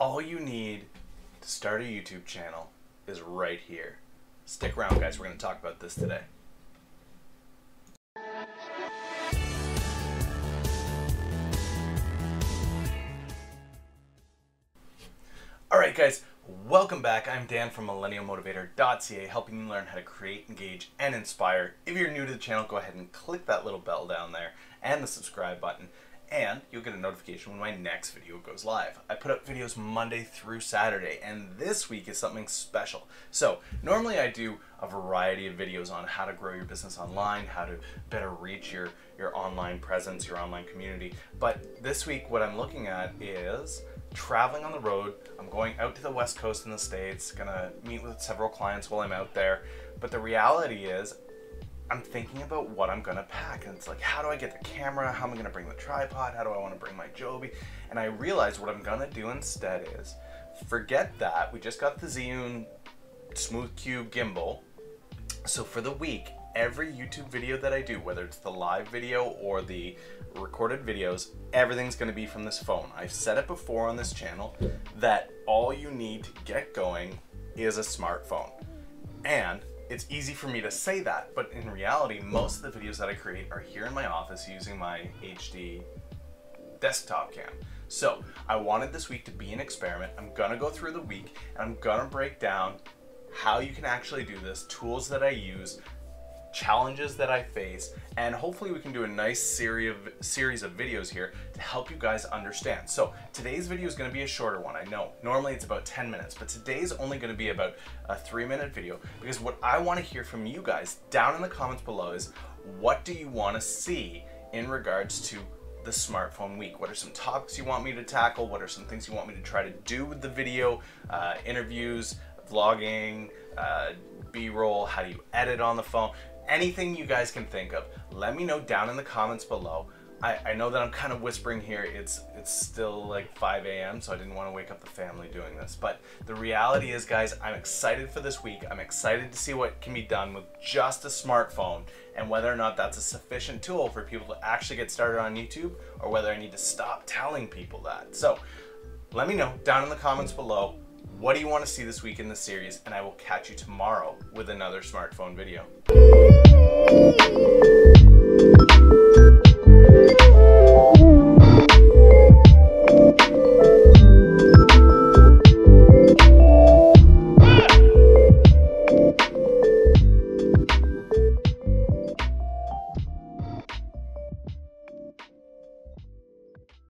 All you need to start a YouTube channel is right here. Stick around, guys. We're going to talk about this today. Alright guys, welcome back. I'm Dan from millennialmotivator.ca, helping you learn how to create, engage, and inspire. If you're new to the channel, go ahead and click that little bell down there and the subscribe button, and you'll get a notification when my next video goes live. I put up videos Monday through Saturday, and this week is something special. So normally I do a variety of videos on how to grow your business online, how to better reach your online presence, your online community. But this week what I'm looking at is traveling on the road. I'm going out to the West Coast in the States, gonna meet with several clients while I'm out there. But the reality is, I'm thinking about what I'm gonna pack, and it's like, how do I get the camera? How am I gonna bring the tripod? How do I wanna bring my Joby? And I realized what I'm gonna do instead is, forget that. We just got the Zhiyun Smooth Cube gimbal. So for the week, every YouTube video that I do, whether it's the live video or the recorded videos, everything's gonna be from this phone. I've said it before on this channel that all you need to get going is a smartphone. And it's easy for me to say that, but in reality, most of the videos that I create are here in my office using my HD desktop cam. So I wanted this week to be an experiment. I'm gonna go through the week and I'm gonna break down how you can actually do this, tools that I use, challenges that I face, and hopefully we can do a nice series of videos here to help you guys understand. So today's video is going to be a shorter one. I know normally it's about 10 minutes, but today's only going to be about a 3-minute video, because what I want to hear from you guys down in the comments below is, what do you want to see in regards to the smartphone week? What are some topics you want me to tackle? What are some things you want me to try to do with the video, interviews, vlogging, B-roll, how do you edit on the phone? Anything you guys can think of, let me know down in the comments below. I know that I'm kind of whispering here. It's still like 5 a.m. so I didn't want to wake up the family doing this. But the reality is, guys, I'm excited for this week. I'm excited to see what can be done with just a smartphone, and whether or not that's a sufficient tool for people to actually get started on YouTube, or whether I need to stop telling people that. So let me know down in the comments below. What do you want to see this week in the series? And I will catch you tomorrow with another smartphone video. Thank you.